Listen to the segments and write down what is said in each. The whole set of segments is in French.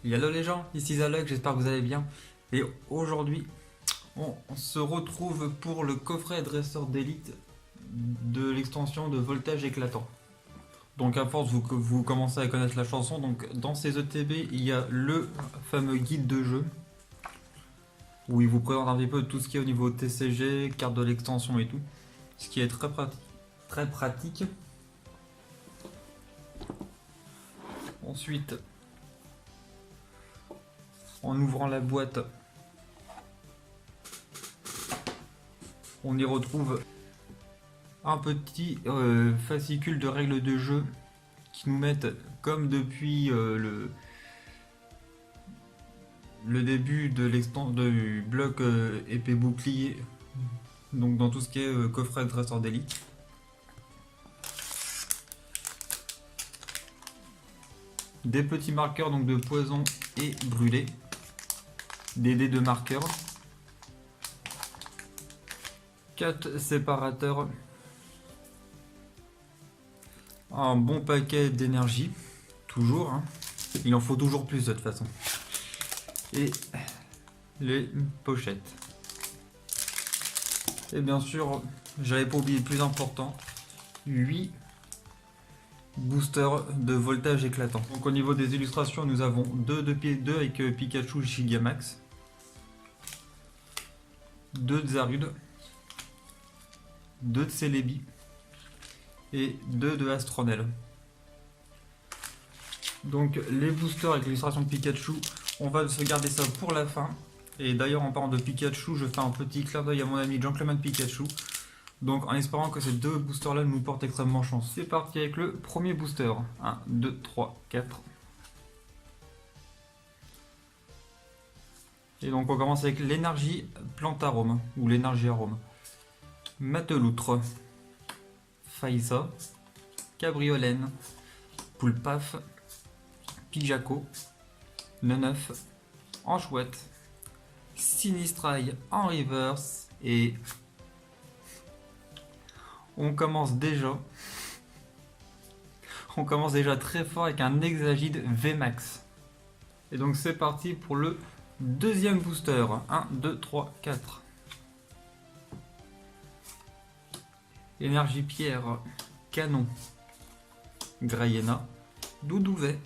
Hello les gens, ici Zalok, j'espère que vous allez bien. Et aujourd'hui, on se retrouve pour le coffret dresseur d'élite de l'extension de voltage éclatant. Donc à force, vous commencez à connaître la chanson. Donc dans ces ETB, il y a le fameux guide de jeu où il vous présente un petit peu tout ce qui est au niveau TCG, carte de l'extension et tout. Ce qui est très pratique. Très pratique. Ensuite, en ouvrant la boîte, on y retrouve un petit fascicule de règles de jeu qui nous mettent, comme depuis le début de du bloc épée bouclier, donc dans tout ce qui est coffret de dresseur d'élite. Des petits marqueurs donc de poison et brûlé, des dés de marqueurs, 4 séparateurs, un bon paquet d'énergie, toujours, hein. Il en faut toujours plus de toute façon, et les pochettes. Et bien sûr, j'avais pas oublié le plus important, 8 boosters de voltage éclatant. Donc au niveau des illustrations, nous avons 2 avec Pikachu Gigamax, 2 de Zarude, 2 de Celebi et 2 de Astronel. Donc les boosters avec l'illustration de Pikachu, on va se garder ça pour la fin. Et d'ailleurs, en parlant de Pikachu, je fais un petit clin d'œil à mon ami Gentleman Pikachu. Donc en espérant que ces 2 boosters là nous portent extrêmement chance. C'est parti avec le premier booster. 1, 2, 3, 4. Et donc on commence avec l'énergie plantarome ou l'énergie arôme. Mateloutre, Faïsa, Cabriolène, Poulpaf, Pijaco, Neneuf, Enchouette, Sinistrail en reverse et on commence déjà très fort avec un Exagide VMAX. Et donc c'est parti pour le deuxième booster. 1, 2, 3, 4. Énergie pierre, canon, Grayena, Doudouvet,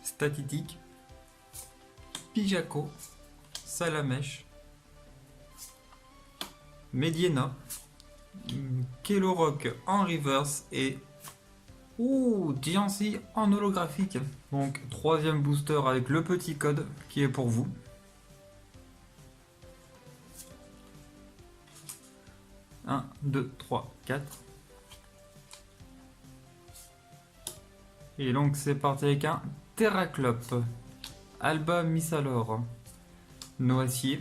Statitique, Pijaco, Salamèche, Mediena, Kelorock en reverse et Diancie en holographique. Donc troisième booster avec le petit code qui est pour vous. Un, 2, 3, 4. Et donc c'est parti avec un Terraclope, Alba Missalor, Noacier,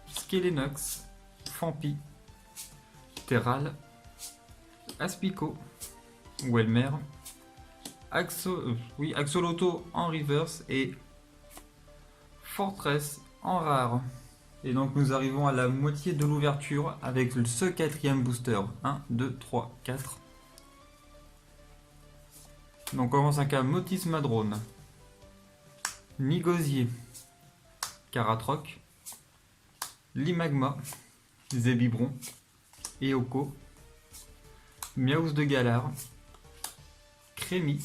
Skelenox, Fampi, Terral, Aspico, Welmer, Axolotl en reverse et Fortress en rare. Et donc nous arrivons à la moitié de l'ouverture avec ce quatrième booster. 1, 2, 3, 4. Donc on commence avec un Motis Madrone, Nigosier, Caratroc, Limagma, Zébibron, Eoko, Miaus de Galar, Crémy,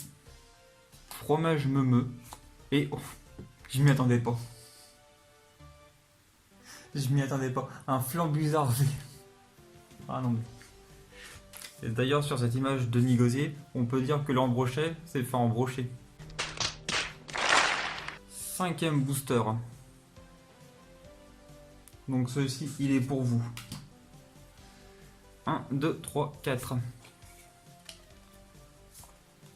Fromage Meumeux et je m'y attendais pas. Un Flambusard V. Ah non mais. Et d'ailleurs sur cette image de Nigosier, on peut dire que l'embrochet c'est fait en brochet. Cinquième booster. Donc celui-ci il est pour vous. 1, 2, 3, 4.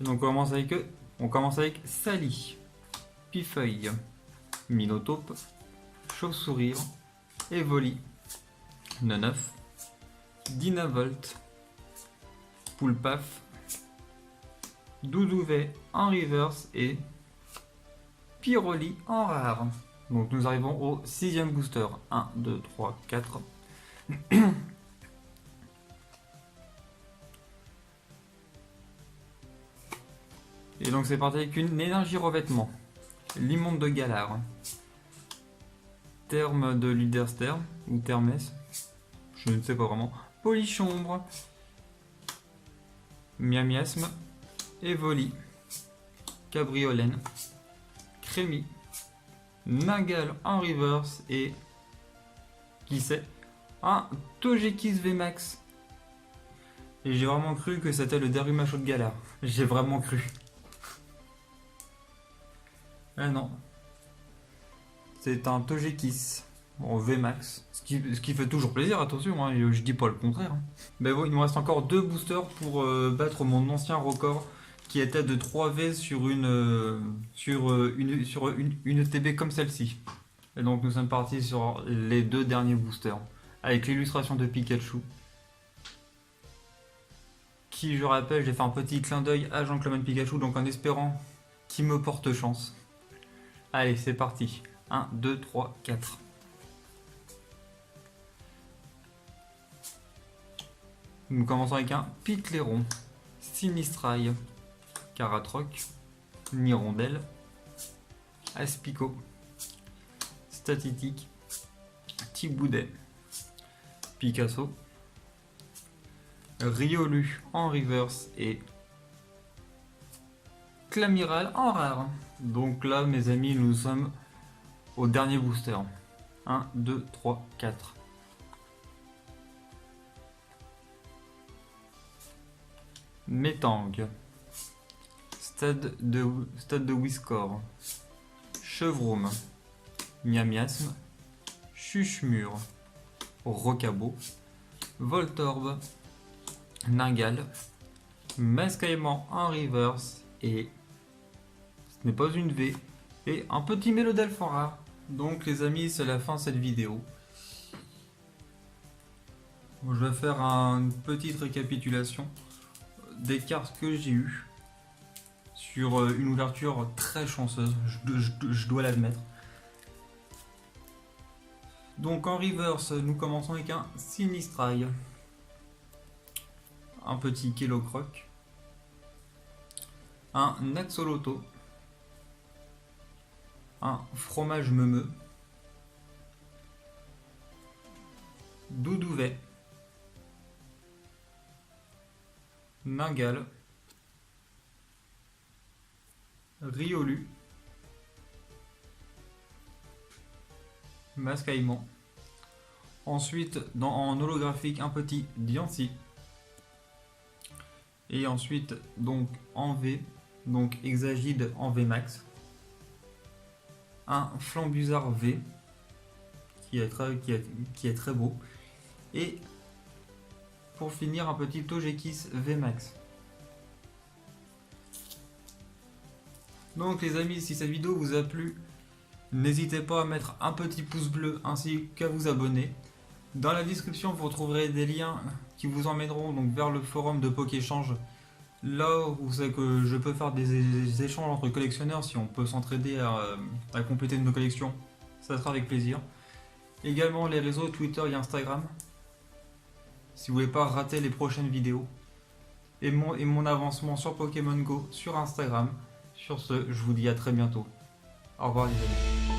Donc on commence avec Sally, Pifeuille, Minotaube, Chauve-sourire, Evoli, Neneuf, Dynavolt, Poulpaf, Doudouvet en reverse et Pyroli en rare. Donc nous arrivons au sixième booster. 1, 2, 3, 4. Et donc c'est parti avec une énergie revêtement. L'immonde de Galar. Terme de Luderster, ou Termès, je ne sais pas vraiment. Polychombre. Miamiasme. Evoli. Cabriolène. Crémy. Ningal en reverse et qui sait, un Togekiss VMAX. Et j'ai vraiment cru que c'était le Darumachou de Galar. J'ai vraiment cru. Ah non. C'est un Togekiss en VMAX. Ce qui fait toujours plaisir, attention, hein, je dis pas le contraire. Mais bon, il me reste encore 2 boosters pour battre mon ancien record qui était de 3V sur une TB comme celle-ci. Et donc nous sommes partis sur les 2 derniers boosters avec l'illustration de Pikachu qui, je rappelle, j'ai fait un petit clin d'œil à Jean-Claude Pikachu, donc en espérant qu'il me porte chance. Allez, c'est parti. 1, 2, 3, 4. Nous commençons avec un Picléron, Sinistrail, Caratroc, Nirondelle, Aspico, Statitique, Thiboudet, Picasso, Riolu en reverse et Clamiral en rare. Donc là, mes amis, nous sommes au dernier booster. 1, 2, 3, 4. Métang, Stade de Whiscore, Chevroum, Miamiasme, Chuchemur, Rocabo, Voltorb, Ningal, Mascaillement en reverse et ce n'est pas une V et un petit Mélodel en rare. Donc les amis, c'est la fin de cette vidéo. Je vais faire une petite récapitulation des cartes que j'ai eues sur une ouverture très chanceuse, je dois l'admettre. Donc en reverse, nous commençons avec un Sinistrail, un petit Kellocroc, un Axoloto, un Fromage Meumeux, Doudouvet, Ningal, Riolu, Mascaillement. Ensuite, en holographique, un petit Diancie. Et ensuite, donc en V, donc Hexagide en VMAX. Un Flambusard V, qui est très beau. Et pour finir, un petit Togekiss VMAX. Donc les amis, si cette vidéo vous a plu, n'hésitez pas à mettre un petit pouce bleu ainsi qu'à vous abonner. Dans la description, vous retrouverez des liens qui vous emmèneront donc vers le forum de Pokéchange. Là où c'est que je peux faire des échanges entre collectionneurs, si on peut s'entraider à compléter nos collections, ça sera avec plaisir. Également les réseaux Twitter et Instagram, si vous voulez pas rater les prochaines vidéos. Et mon avancement sur Pokémon Go sur Instagram. Sur ce, je vous dis à très bientôt. Au revoir les amis.